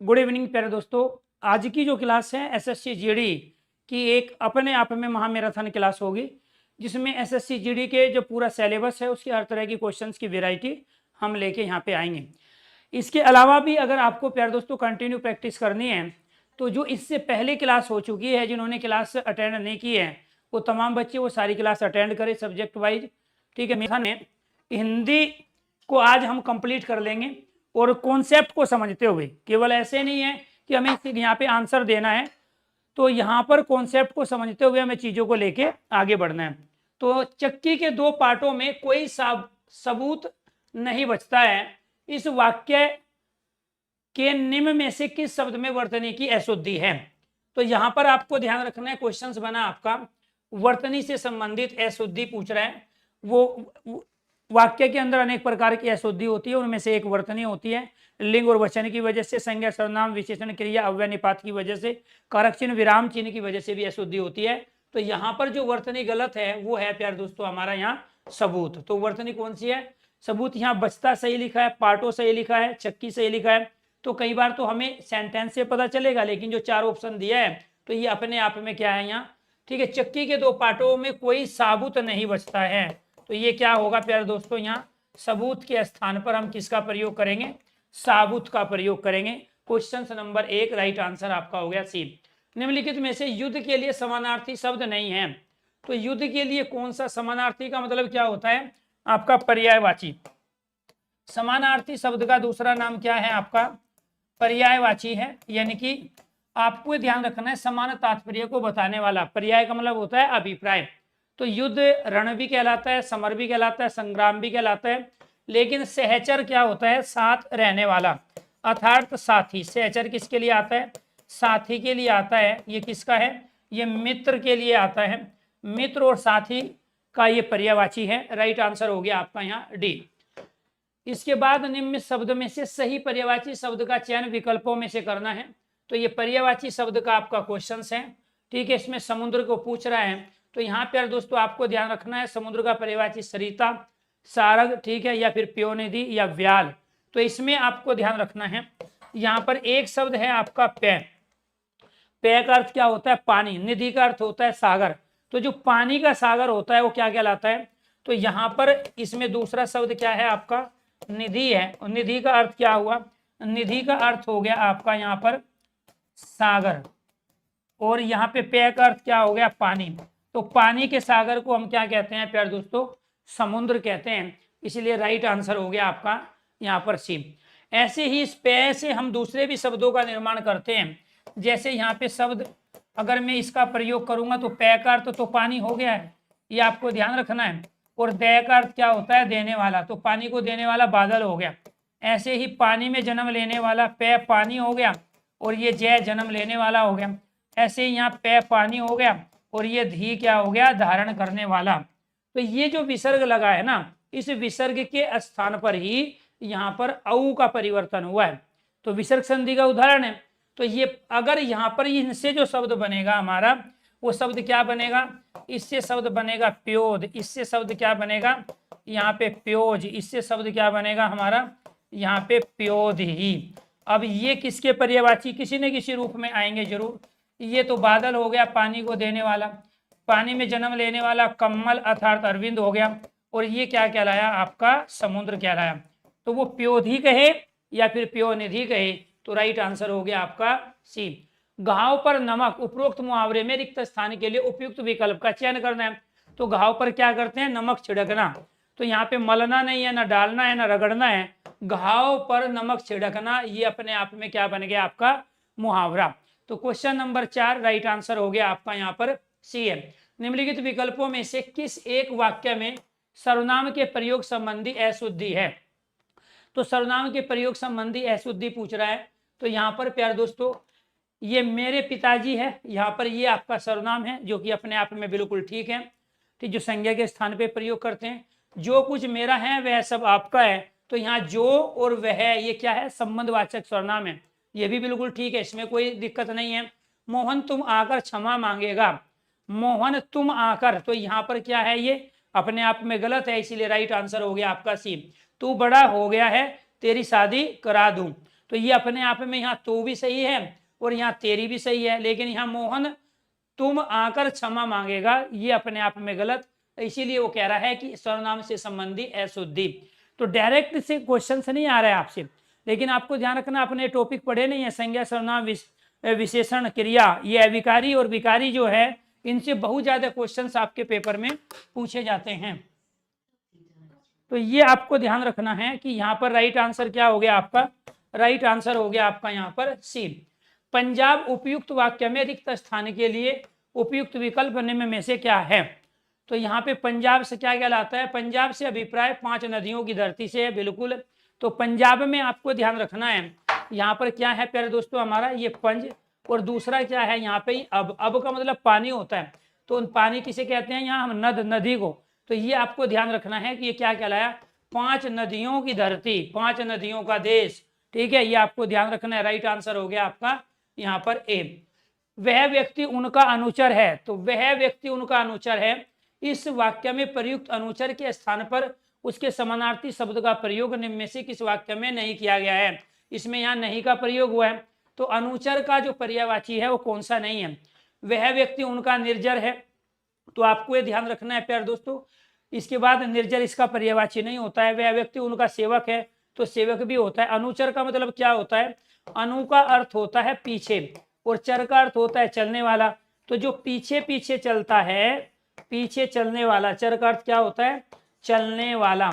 Good evening प्यारे दोस्तों। आज की जो क्लास है एसएससी जीडी की एक अपने आप में महामैराथन क्लास होगी, जिसमें एसएससी जीडी के जो पूरा सिलेबस है उसकी हर तरह की क्वेश्चंस की वैरायटी हम लेके यहाँ पे आएंगे। इसके अलावा भी अगर आपको प्यारे दोस्तों कंटिन्यू प्रैक्टिस करनी है तो जो इससे पहले क्लास हो चुकी है, जिन्होंने क्लास अटेंड नहीं की है वो तमाम बच्चे वो सारी क्लास अटेंड करें सब्जेक्ट वाइज। ठीक है, मेरा हिंदी को आज हम कंप्लीट कर लेंगे और कॉन्सेप्ट को समझते हुए, केवल ऐसे नहीं है कि हमें यहाँ पे आंसर देना है, तो यहाँ पर कॉन्सेप्ट को समझते हुए हमें चीज़ों को लेके आगे बढ़ना है। तो चक्की के दो पार्टों में कोई सबूत नहीं बचता है, इस वाक्य के निम्न में से किस शब्द में वर्तनी की अशुद्धि है। तो यहाँ पर आपको ध्यान रखना है, क्वेश्चंस बना आपका वर्तनी से संबंधित अशुद्धि पूछ रहा है। वो वाक्य के अंदर अनेक प्रकार की अशुद्धि होती है, उनमें से एक वर्तनी होती है। लिंग और वचन की वजह से, संज्ञा सर्वनाम विशेषण क्रिया अव्यय निपात की वजह से, कारक चिन्ह विराम चिन्ह की वजह से भी अशुद्धि होती है। तो यहाँ पर जो वर्तनी गलत है वो है प्यारे दोस्तों हमारा यहाँ सबूत। तो वर्तनी कौन सी है? सबूत। यहाँ बचता सही लिखा है, पार्टो सही लिखा है, चक्की सही लिखा है। तो कई बार तो हमें सेंटेंस से पता चलेगा, लेकिन जो चार ऑप्शन दिया है तो ये अपने आप में क्या है यहाँ, ठीक है, चक्की के दो पार्टों में कोई साबुत नहीं बचता है। तो ये क्या होगा प्यारे दोस्तों, यहाँ सबूत के स्थान पर हम किसका प्रयोग करेंगे? साबुत का प्रयोग करेंगे। क्वेश्चन नंबर 1 राइट आंसर आपका हो गया सी। निम्नलिखित में से युद्ध के लिए समानार्थी शब्द नहीं है। तो युद्ध के लिए कौन सा समानार्थी का मतलब क्या होता है? आपका पर्यायवाची। समानार्थी शब्द का दूसरा नाम क्या है? आपका पर्यायवाची है। यानी कि आपको ध्यान रखना है, समान तात्पर्य को बताने वाला। पर्याय का मतलब होता है अभिप्राय। तो युद्ध रण भी कहलाता है, समर भी कहलाता है, संग्राम भी कहलाता है। लेकिन सहचर क्या होता है? साथ रहने वाला, अर्थात साथी। सहचर किसके लिए आता है? साथी के लिए आता है। ये किसका है? ये मित्र के लिए आता है। मित्र और साथी का ये पर्यायवाची है। राइट आंसर हो गया आपका यहाँ डी। इसके बाद निम्न शब्द में से सही पर्यायवाची शब्द का चयन विकल्पों में से करना है। तो ये पर्यायवाची शब्द का आपका क्वेश्चन है। ठीक है, इसमें समुद्र को पूछ रहा है। तो यहाँ पर दोस्तों आपको ध्यान रखना है, समुद्र का पर्यायवाची सरिता, सारग, ठीक है, या फिर प्योनिधि या व्याल। तो इसमें आपको ध्यान रखना है, यहाँ पर एक शब्द है आपका पे। पे का अर्थ क्या होता है? पानी। निधि का अर्थ होता है सागर। तो जो पानी का सागर होता है वो क्या कहलाता है? तो यहाँ पर इसमें दूसरा शब्द क्या है? आपका निधि है। और निधि का अर्थ क्या हुआ? निधि का अर्थ हो गया आपका यहाँ पर सागर। और यहाँ पे पेय का अर्थ क्या हो गया? पानी। तो पानी के सागर को हम क्या कहते हैं प्यारे दोस्तों? समुद्र कहते हैं। इसलिए राइट आंसर हो गया आपका यहाँ पर सी। ऐसे ही इस पेय से हम दूसरे भी शब्दों का निर्माण करते हैं। जैसे यहाँ पे शब्द अगर मैं इसका प्रयोग करूंगा तो पेय का अर्थ तो पानी हो गया है, ये आपको ध्यान रखना है। और दय का अर्थ क्या होता है? देने वाला। तो पानी को देने वाला बादल हो गया। ऐसे ही पानी में जन्म लेने वाला पेय पानी हो गया, और ये जय जन्म लेने वाला हो गया। ऐसे ही यहाँ पेय पानी हो गया, और ये धी क्या हो गया? धारण करने वाला। तो ये जो विसर्ग लगा है ना, इस विसर्ग के स्थान पर ही यहाँ पर औ का परिवर्तन हुआ है। तो विसर्ग संधि का उदाहरण है। तो ये अगर यहाँ पर इनसे जो शब्द बनेगा हमारा, वो शब्द क्या बनेगा? इससे शब्द बनेगा प्योद। इससे शब्द क्या बनेगा? यहाँ पे प्योज। इससे शब्द क्या बनेगा हमारा? यहाँ पे प्योद ही। अब ये किसके पर्यायवाची? किसी न किसी रूप में आएंगे जरूर। ये तो बादल हो गया, पानी को देने वाला, पानी में जन्म लेने वाला कमल अर्थात अरविंद हो गया। और ये क्या कहलाया? आपका समुद्र कहलाया। तो वो प्योधि कहे या फिर प्योनिधि कहे, तो राइट आंसर हो गया आपका सी। घाव पर नमक उपरोक्त मुहावरे में रिक्त स्थान के लिए उपयुक्त विकल्प का चयन करना है। तो घाव पर क्या करते हैं? नमक छिड़कना। तो यहाँ पे मलना नहीं है, ना डालना है, ना रगड़ना है। घाव पर नमक छिड़कना, ये अपने आप में क्या बन गया? आपका मुहावरा। तो क्वेश्चन नंबर 4 राइट आंसर हो गया आपका यहाँ पर सी है। निम्नलिखित विकल्पों में से किस एक वाक्य में सर्वनाम के प्रयोग संबंधी अशुद्धि है? तो सर्वनाम के प्रयोग संबंधी अशुद्धि पूछ रहा है। तो यहाँ पर प्यारे दोस्तों ये मेरे पिताजी है, यहाँ पर ये आपका सर्वनाम है, जो कि अपने आप में बिल्कुल ठीक है। ठीक, जो संज्ञा के स्थान पे प्रयोग करते हैं। जो कुछ मेरा है वह सब आपका है। तो यहाँ जो और वह ये क्या है? संबंधवाचक सर्वनाम है। ये भी बिल्कुल ठीक है, इसमें कोई दिक्कत नहीं है। मोहन तुम आकर क्षमा मांगेगा। मोहन तुम आकर, तो यहाँ पर क्या है? ये अपने आप में गलत है, इसीलिए राइट आंसर हो गया आपका सी। तू बड़ा हो गया है, तेरी शादी करा दूं। तो ये अपने आप में यहाँ तो भी सही है और यहाँ तेरी भी सही है, लेकिन यहाँ मोहन तुम आकर क्षमा मांगेगा, ये अपने आप में गलत। इसीलिए वो कह रहा है कि सर्वनाम से संबंधी अशुद्धि। तो डायरेक्ट से क्वेश्चन से नहीं आ रहा है आपसे, लेकिन आपको ध्यान रखना, अपने टॉपिक पढ़े नहीं है, संज्ञा सर्वनाम विशेषण क्रिया, ये अविकारी और विकारी जो है, इनसे बहुत ज्यादा क्वेश्चंस आपके पेपर में पूछे जाते हैं। तो ये आपको ध्यान रखना है कि यहाँ पर राइट आंसर क्या हो गया आपका, राइट आंसर हो गया आपका यहाँ पर सी। पंजाब उपयुक्त वाक्य में रिक्त स्थान के लिए उपयुक्त विकल्प निम्न में से क्या है। तो यहाँ पे पंजाब से क्या कहलाता है, पंजाब से अभिप्राय 5 नदियों की धरती से है, बिल्कुल। तो पंजाब में आपको ध्यान रखना है, यहाँ पर क्या है प्यारे दोस्तों हमारा ये पंज, और दूसरा क्या है यहाँ पे अब का मतलब पानी होता है। तो पानी किसे कहते हैं यहाँ हम, नदी को। तो ये आपको ध्यान रखना है कि ये क्या कहलाया, 5 नदियों की धरती, 5 नदियों का देश, ठीक है, ये आपको ध्यान रखना है। राइट आंसर हो गया आपका यहाँ पर ए। वह व्यक्ति उनका अनुचर है, तो वह व्यक्ति उनका अनुचर है, इस वाक्य में प्रयुक्त अनुचर के स्थान पर उसके समानार्थी शब्द का प्रयोग निम्न में से किस वाक्य में नहीं किया गया है। इसमें यहाँ नहीं का प्रयोग हुआ है, तो अनुचर का जो पर्यायवाची है वो कौन सा नहीं है। वह व्यक्ति उनका निर्जर है, तो आपको ये ध्यान रखना है प्यारे दोस्तों। इसके बाद निर्जर इसका पर्यायवाची नहीं होता है। वह व्यक्ति उनका सेवक है, तो सेवक भी होता है। अनुचर का मतलब क्या होता है, अनु का अर्थ होता है पीछे और चर का अर्थ होता है चलने वाला। तो जो पीछे पीछे चलता है, पीछे चलने वाला, चर का अर्थ क्या होता है, चलने वाला।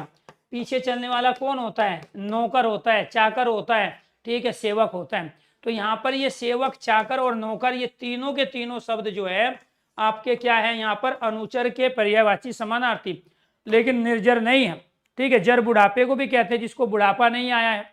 पीछे चलने वाला कौन होता है, नौकर होता है, चाकर होता है, ठीक है, सेवक होता है। तो यहाँ पर ये सेवक, चाकर और नौकर, ये तीनों के तीनों शब्द जो है आपके क्या है यहाँ पर अनुचर के पर्यायवाची समानार्थी, लेकिन निर्जर नहीं है, ठीक है। जर बुढ़ापे को भी कहते हैं, जिसको बुढ़ापा नहीं आया है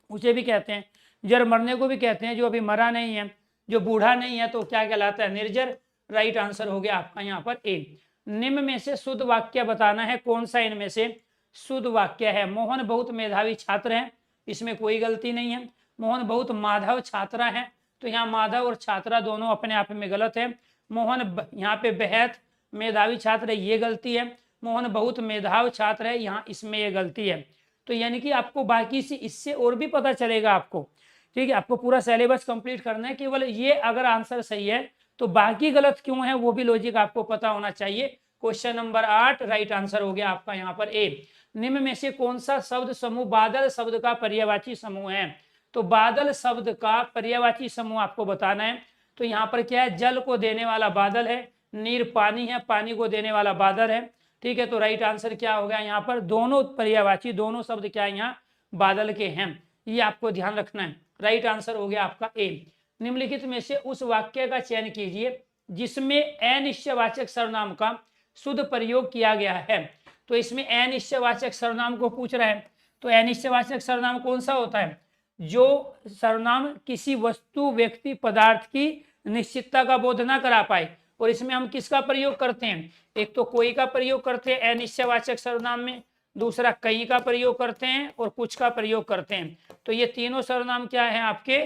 उसे भी कहते हैं। जर मरने को भी कहते हैं, जो अभी मरा नहीं है, जो बूढ़ा नहीं है, तो क्या कहलाता है, निर्जर। राइट आंसर हो गया आपका यहाँ पर ए। निम्न में से शुद्ध वाक्य बताना है, कौन सा इनमें से शुद्ध वाक्य है। मोहन बहुत मेधावी छात्र है, इसमें कोई गलती नहीं है। मोहन बहुत माधव छात्रा है, तो यहाँ माधव और छात्रा दोनों अपने आप में गलत है। मोहन यहाँ पे बेहद मेधावी छात्र है, ये गलती है। मोहन बहुत मेधाव छात्र है, यहाँ इसमें ये गलती है। तो यानी कि आपको बाकी से इससे और भी पता चलेगा आपको, ठीक है। आपको पूरा सिलेबस कंप्लीट करना है, केवल ये अगर आंसर सही है तो बाकी गलत क्यों है वो भी लॉजिक आपको पता होना चाहिए। क्वेश्चन नंबर 8 राइट आंसर हो गया आपका यहाँ पर ए। निम्न में से कौन सा शब्द समूह बादल शब्द का पर्यायवाची समूह है। तो बादल शब्द का पर्यायवाची समूह आपको बताना है। तो यहाँ पर क्या है, जल को देने वाला बादल है, नीर पानी है, पानी को देने वाला बादल है, ठीक है। तो राइट आंसर क्या हो गया यहाँ पर, दोनों पर्यायवाची, दोनों शब्द क्या है यहाँ बादल के हैं, ये आपको ध्यान रखना है। राइट आंसर हो गया आपका ए। निम्नलिखित में से उस वाक्य का चयन कीजिए जिसमें अनिश्चयवाचक सर्वनाम का शुद्ध प्रयोग किया गया है। तो इसमें अनिश्चयवाचक सर्वनाम को पूछ रहा है। तो अनिश्चयवाचक सर्वनाम कौन सा होता है, जो सर्वनाम किसी वस्तु, व्यक्ति, पदार्थ की निश्चितता का बोध ना करा पाए। और इसमें हम किसका प्रयोग करते हैं, एक तो कोई का प्रयोग करते हैं अनिश्चयवाचक सर्वनाम में, दूसरा कई का प्रयोग करते हैं और कुछ का प्रयोग करते हैं। तो ये तीनों सर्वनाम क्या है, आपके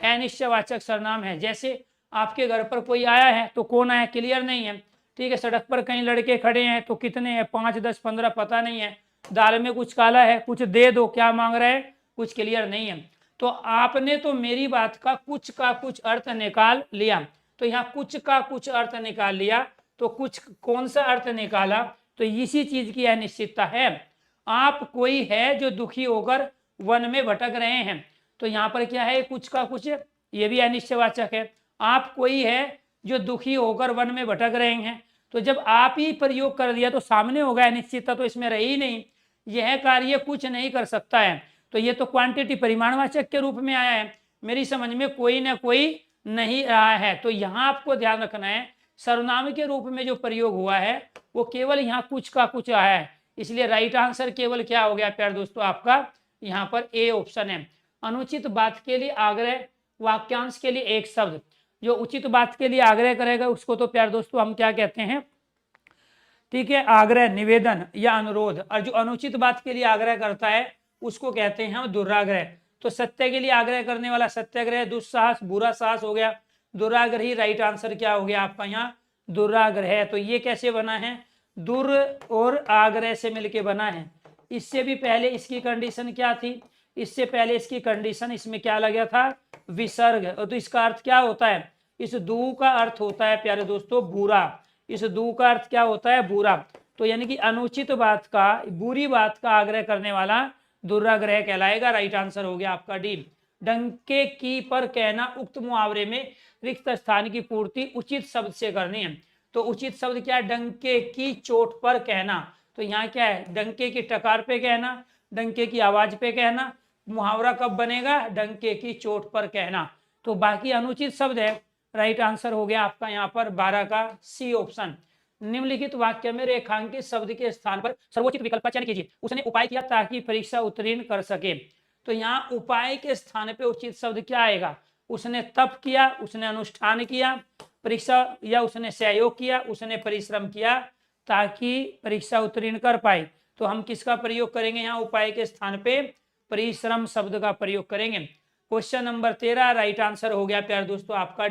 अनिश्चयवाचक सर्वनाम है। जैसे आपके घर पर कोई आया है, तो कौन आया क्लियर नहीं है, ठीक है। सड़क पर कई लड़के खड़े हैं, तो कितने हैं, 5, 10, 15 पता नहीं है। दाल में कुछ काला है, कुछ दे दो, क्या मांग रहा है, कुछ क्लियर नहीं है। तो आपने तो मेरी बात का कुछ अर्थ निकाल लिया। तो यहाँ कुछ का कुछ अर्थ निकाल लिया, तो कुछ कौन सा अर्थ निकाला, तो इसी चीज की अनिश्चितता है। आप कोई है जो दुखी होकर वन में भटक रहे हैं, तो यहाँ पर क्या है, कुछ का कुछ, ये भी अनिश्चयवाचक है। आप कोई है जो दुखी होकर वन में भटक रहे हैं, तो जब आप ही प्रयोग कर दिया तो सामने होगा अनिश्चितता, तो इसमें रही नहीं, यह कार्य कुछ नहीं कर सकता है। तो ये तो क्वांटिटी परिमाणवाचक के रूप में आया है, मेरी समझ में कोई ना कोई नहीं रहा है। तो यहाँ आपको ध्यान रखना है, सर्वनाम के रूप में जो प्रयोग हुआ है वो केवल यहाँ कुछ का कुछ आया है, इसलिए राइट आंसर केवल क्या हो गया प्यारे दोस्तों, आपका यहाँ पर ए ऑप्शन है। अनुचित बात के लिए आग्रह, वाक्यांश के लिए एक शब्द, जो उचित बात के लिए आग्रह करेगा उसको तो प्यारे दोस्तों हम क्या कहते हैं, ठीक है, आग्रह, निवेदन या अनुरोध। और जो अनुचित बात के लिए आग्रह करता है उसको कहते हैं हम दुराग्रह। तो सत्य के लिए आग्रह करने वाला सत्याग्रह, दुस्साहस, बुरा साहस हो गया, दुराग्रही। राइट आंसर क्या हो गया आपका यहाँ दुराग्रह। तो ये कैसे बना है, दुर और आग्रह से मिलके बना है। इससे भी पहले इसकी कंडीशन क्या थी, इससे पहले इसकी कंडीशन इसमें क्या लगा था, विसर्ग। तो इसका अर्थ क्या होता है, इस दू का अर्थ होता है प्यारे दोस्तों बुरा, इस दू का अर्थ क्या होता है, बुरा। तो यानी कि अनुचित बात का, बुरी बात का आग्रह करने वाला दुराग्रह कहलाएगा। राइट आंसर हो गया आपका डी। डंके की पर कहना, उक्त मुहावरे में रिक्त स्थान की पूर्ति उचित शब्द से करनी है। तो उचित शब्द क्या है, डंके की चोट पर कहना। तो यहाँ क्या है, डंके की टकार पे कहना, डंके की आवाज पे कहना। मुहावरा कब बनेगा, डंके की चोट पर कहना। तो बाकी अनुचित शब्द है। राइट आंसर हो गया आपका यहाँ पर 12 का सी ऑप्शन। निम्नलिखित वाक्य में रेखांकित शब्द के स्थान पर सर्वोचित विकल्प का चयन कीजिए। उसने उपाय किया ताकि परीक्षा उत्तीर्ण कर सके। तो यहाँ उपाय के स्थान पे उचित शब्द क्या आएगा, उसने तप किया, उसने अनुष्ठान किया परीक्षा, या उसने सहयोग किया, उसने परिश्रम किया ताकि परीक्षा उत्तीर्ण कर पाए। तो हम किसका प्रयोग करेंगे, यहाँ उपाय के स्थान पे परिश्रम शब्द का प्रयोग करेंगे। क्वेश्चन नंबर 13 राइट आंसर हो गया प्यारे दोस्तों आपका